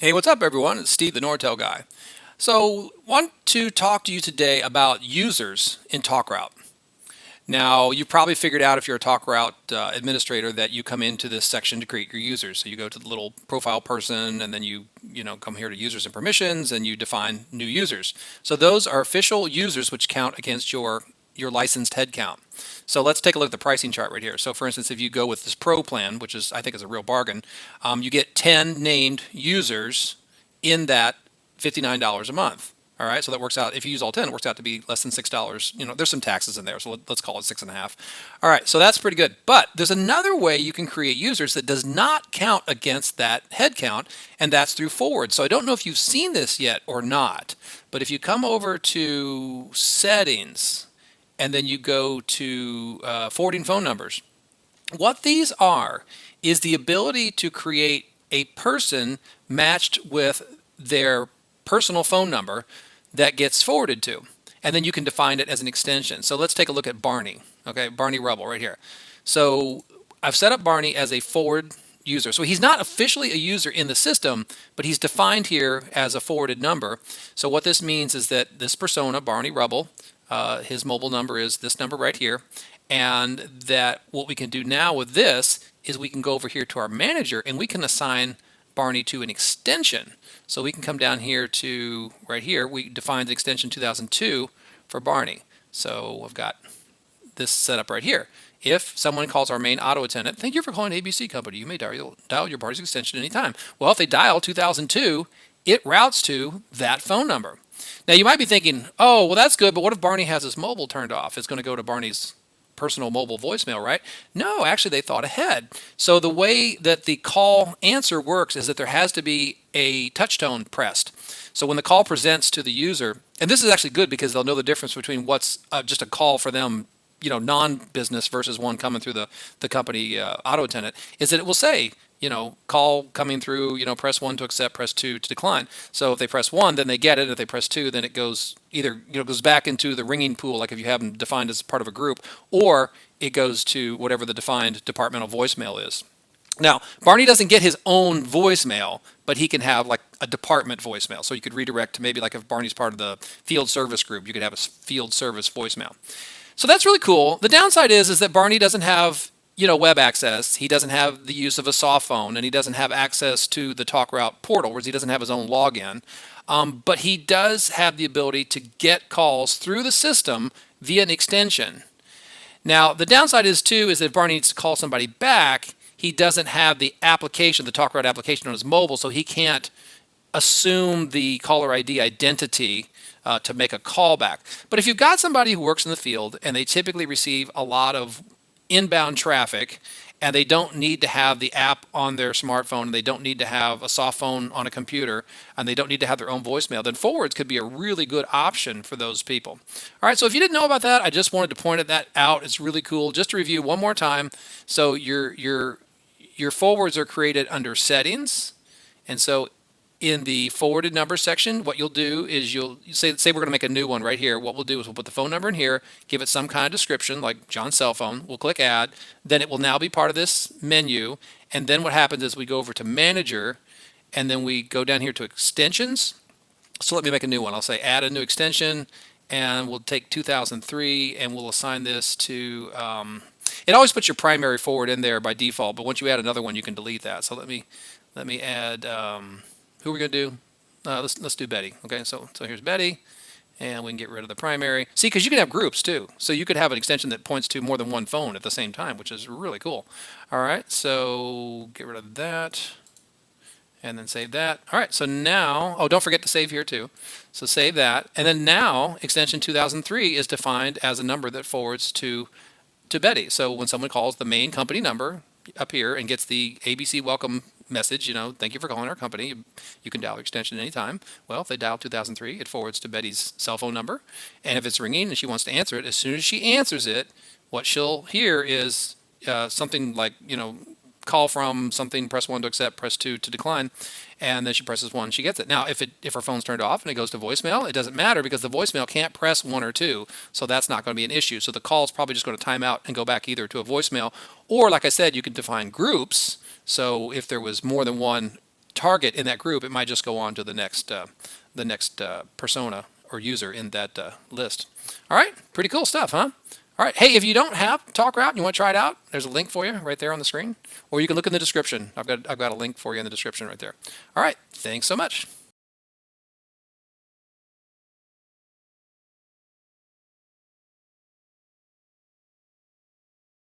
Hey, what's up, everyone? It's Steve, the Nortel guy. So, want to talk to you today about users in TalkRoute. Now, you've probably figured out if you're a TalkRoute administrator that you come into this section to create your users. So you go to the little profile person, and then you come here to users and permissions, and you define new users. So those are official users which count against your licensed head count. So let's take a look at the pricing chart right here. So for instance, if you go with this Pro plan, which is I think is a real bargain, you get 10 named users in that $59 a month. All right, so that works out. If you use all 10, it works out to be less than $6. There's some taxes in there, so let's call it 6.5. All right, so that's pretty good. But there's another way you can create users that does not count against that head count, and that's through forward. So I don't know if you've seen this yet or not, but if you come over to settings and then you go to forwarding phone numbers, what these are is the ability to create a person matched with their personal phone number that gets forwarded to. And then you can define it as an extension. So let's take a look at Barney. Okay, Barney Rebel right here. So I've set up Barney as a forward user. So he's not officially a user in the system, but he's defined here as a forwarded number. So what this means is that this persona, Barney Rebel, his mobile number is this number right here. And that what we can do now with this is we can go over here to our manager and we can assign Barney to an extension. So we can come down here to right here. We defined the extension 2002 for Barney. So I've got this set up right here. If someone calls our main auto attendant, thank you for calling ABC Company. You may dial your party's extension anytime. Well, if they dial 2002, it routes to that phone number. Now you might be thinking, oh, well that's good, but what if Barney has his mobile turned off? It's going to go to Barney's personal mobile voicemail, right? No, actually they thought ahead. So the way that the call answer works is that there has to be a touch tone pressed. So when the call presents to the user, and this is actually good because they'll know the difference between what's just a call for them, non-business versus one coming through the company auto attendant, is that it will say, call coming through, press one to accept, press two to decline. So if they press one, then they get it. If they press two, then it goes either, goes back into the ringing pool, like if you have them defined as part of a group, or it goes to whatever the defined departmental voicemail is. Now, Barney doesn't get his own voicemail, but he can have like a department voicemail. So you could redirect to maybe like if Barney's part of the field service group, you could have a field service voicemail. So that's really cool. The downside is that Barney doesn't have web access. He doesn't have the use of a soft phone, and he doesn't have access to the TalkRoute portal, whereas he doesn't have his own login. But he does have the ability to get calls through the system via an extension. Now, the downside is that if Barney needs to call somebody back, he doesn't have the application, the TalkRoute application on his mobile, so he can't assume the caller ID identity to make a callback. But if you've got somebody who works in the field and they typically receive a lot of inbound traffic and they don't need to have the app on their smartphone, and they don't need to have a soft phone on a computer, and they don't need to have their own voicemail, then forwards could be a really good option for those people. All right, so if you didn't know about that, I just wanted to point that out. It's really cool. Just to review one more time, so your forwards are created under settings, and so in the forwarded number section, what you'll do is you'll say we're going to make a new one right here. What we'll do is we'll put the phone number in here, give it some kind of description like John's cell phone. We'll click add. Then it will now be part of this menu. And then what happens is we go over to manager, and then we go down here to extensions. So let me make a new one. I'll say add a new extension, and we'll take 2003 and we'll assign this to, it always puts your primary forward in there by default, but once you add another one, you can delete that. So let me add, who are we going to do? Let's do Betty. Okay, so here's Betty, and we can get rid of the primary. See, because you can have groups too. So you could have an extension that points to more than one phone at the same time, which is really cool. All right, so get rid of that, and then save that. All right, so now, oh, don't forget to save here too. So save that, and then now extension 2003 is defined as a number that forwards to Betty. So when someone calls the main company number up here and gets the ABC welcome message, thank you for calling our company. You can dial your extension anytime. Well, if they dial 2003, it forwards to Betty's cell phone number. And if it's ringing and she wants to answer it, as soon as she answers it, what she'll hear is something like, call from something, press 1 to accept, press 2 to decline, and then she presses 1, she gets it. Now, if her phone's turned off and it goes to voicemail, it doesn't matter because the voicemail can't press 1 or 2, so that's not going to be an issue. So the call's probably just going to time out and go back either to a voicemail, or like I said, you can define groups. So if there was more than one target in that group, it might just go on to the next persona or user in that list. All right, pretty cool stuff, huh? All right, hey, if you don't have TalkRoute and you want to try it out, there's a link for you right there on the screen, or you can look in the description. I've got a link for you in the description right there. All right, thanks so much.